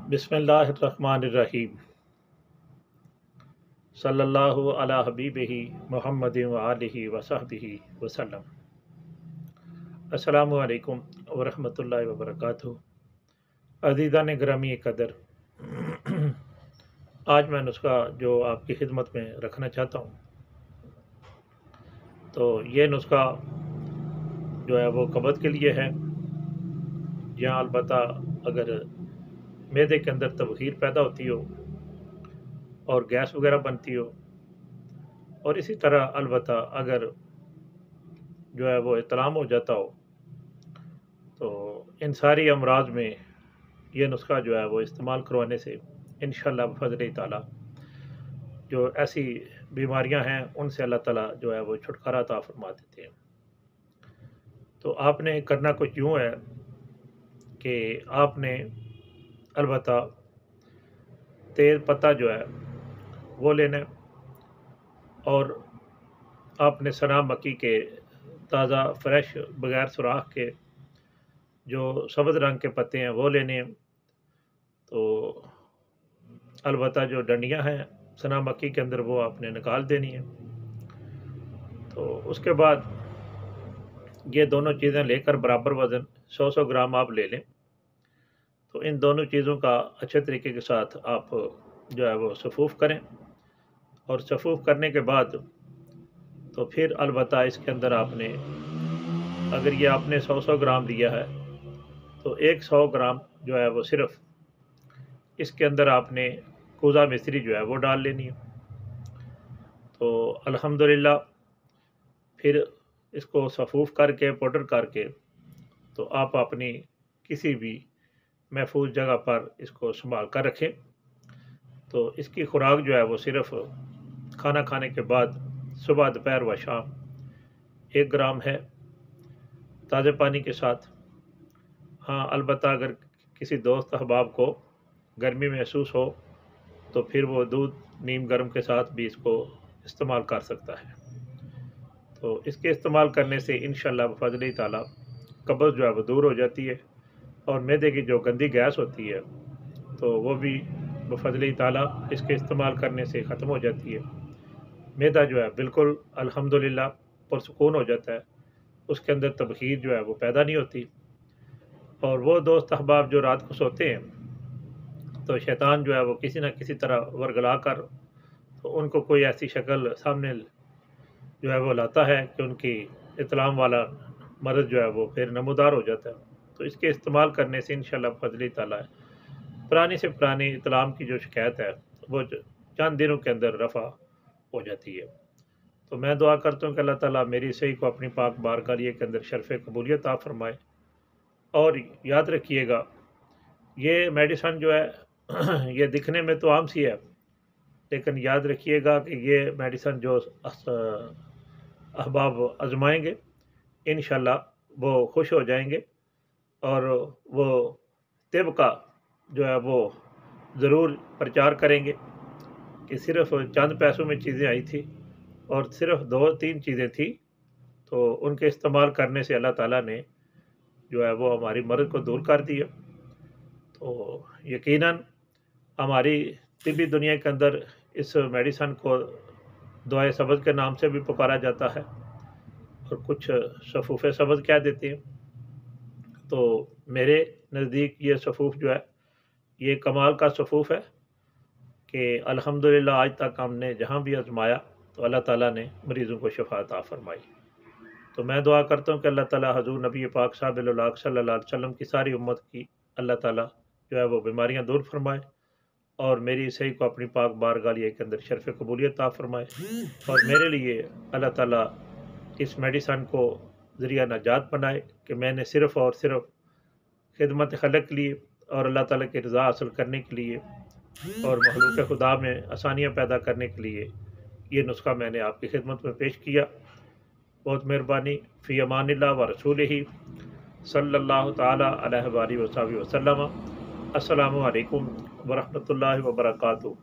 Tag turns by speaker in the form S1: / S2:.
S1: बिस्मिल्लाहिर्रहमानिर्रहीम सल्लल्लाहु अला हबीबिही मुहम्मद व आलिहि व सहबिही वसल्लम। अस्सलामु अलैकुम व रहमतुल्लाहि व बरकातुहू। अज़ीज़ान गिरामी कदर, आज मैं नुस्खा जो आपकी खिदमत में रखना चाहता हूँ, तो ये नुस्खा जो है वो कब्ज़ के लिए है। यहाँ अलबत्ता अगर मैदे के अंदर तबखीर पैदा होती हो और गैस वगैरह बनती हो, और इसी तरह अलबत्ता अगर जो है वो इतलाम हो जाता हो, तो इन सारी अमराज में ये नुस्खा जो है वो इस्तेमाल करवाने से इंशाअल्लाह बफ़ज़्ल ताला जो ऐसी बीमारियां हैं उनसे अल्लाह ताला जो है वो छुटकारा अता फरमा देते हैं। तो आपने करना कुछ यूँ है कि आपने अलबत्ता तेज़ पत्ता जो है वो लेना है, और आपने सना मक्की के ताज़ा फ्रेश बग़ैर सुराख के जो सब्ज़ रंग के पत्ते हैं वो लेने हैं। तो अलबत्ता जो डंडियां हैं सना मक्की के अंदर वो आपने निकाल देनी है। तो उसके बाद ये दोनों चीज़ें लेकर बराबर वज़न 100 ग्राम आप ले लें। तो इन दोनों चीज़ों का अच्छे तरीके के साथ आप जो है वो सफ़ूफ़ करें, और सफ़ूफ़ करने के बाद तो फिर अलबत्ता इसके अंदर आपने, अगर ये आपने 100 ग्राम लिया है तो 100 ग्राम जो है वो सिर्फ़ इसके अंदर आपने कूज़ा मिश्री जो है वो डाल लेनी है। तो अल्हम्दुलिल्लाह फिर इसको सफ़ूफ़ करके पाउडर करके तो आप अपनी किसी भी महफूज जगह पर इसको संभाल कर रखें। तो इसकी खुराक जो है वो सिर्फ़ खाना खाने के बाद सुबह, दोपहर व शाम 1 ग्राम है, ताज़े पानी के साथ। हाँ, अलबत्ता अगर किसी दोस्त अहबाब को गर्मी महसूस हो तो फिर वो दूध नीम गर्म के साथ भी इसको इस्तेमाल कर सकता है। तो इसके इस्तेमाल करने से इंशाअल्लाह बफ़ज़्ल ताला कब्ज़ जो है वो दूर हो जाती है, और मैदे की जो गंदी गैस होती है तो वो भी बफ़ज़्ल ताला इसके इस्तेमाल करने से ख़त्म हो जाती है। मैदा जो है बिल्कुल अल्हम्दुलिल्लाह पुरसुकून हो जाता है, उसके अंदर तबखीर जो है वो पैदा नहीं होती। और वो दोस्त अहबाब जो रात को सोते हैं तो शैतान जो है वो किसी न किसी तरह वरगला कर तो उनको कोई ऐसी शक्ल सामने जो है वो लाता है कि उनकी इतलाम वाला मर्ज़ जो है वो फिर नमूदार हो जाता है। तो इसके इस्तेमाल करने से इंशाअल्लाह बफ़ज़्ल ताला पुरानी से पुरानी इतलाम की जो शिकायत है वो चंद दिनों के अंदर रफ़ा हो जाती है। तो मैं दुआ करता हूँ कि अल्लाह ताला मेरी सही को अपनी पाक बारगाह के अंदर शर्फ़ कबूलियत अता फरमाए। और याद रखिएगा, ये मेडिसन जो है ये दिखने में तो आम सी है, लेकिन याद रखिएगा कि ये मेडिसन जो अहबाब आजमाएंगे इंशाअल्लाह वो खुश हो जाएंगे, और वो तिब का जो है वो ज़रूर प्रचार करेंगे कि सिर्फ़ चंद पैसों में चीज़ें आई थी और सिर्फ़ 2-3 चीज़ें थी, तो उनके इस्तेमाल करने से अल्लाह ताला ने जो है वो हमारी मर्ज़ को दूर कर दिया। तो यकीनन हमारी तिब्बी दुनिया के अंदर इस मेडिसन को दवाए सब्ज़ के नाम से भी पुकारा जाता है, और कुछ सफ़ूफ़ सब्ज़ कह देते हैं। तो मेरे नज़दीक ये सफ़ूफ़ जो है ये कमाल का सफ़ूफ़ है कि अल्हम्दुलिल्लाह आज तक हमने जहाँ भी आज़माया तो अल्लाह ताला ने मरीज़ों को शफ़ा अता फ़रमाई। तो मैं दुआ करता हूँ कि अल्लाह ताला हज़ूर नबी पाक साहिबुल औलाक सल्लल्लाहु अलैहि वसल्लम की सारी उम्मत की अल्लाह ताला जो है वो बीमारियाँ दूर फरमाए, और मेरी सही को अपनी पाक बारगाह के अंदर शर्फ़ कबूलियत अता फरमाए, और मेरे लिए अल्लाह ताला इस मेडिसन को ज़रिया नजात बनाए कि मैंने सिर्फ़ और सिर्फ़ खिदमत खलक के लिए और अल्लाह ताला की रज़ा हासिल करने के लिए और मखलूक़ खुदा में आसानियाँ पैदा करने के लिए ये नुस्खा मैंने आपकी खिदमत में पेश किया। बहुत मेहरबानी। फ़ी अमानिल्लाह व रसूलिही सल्लल्लाहु तआला अलैहि वसल्लम। अस्सलामु अलैकुम व रहमतुल्लाहि व बरकातुहू।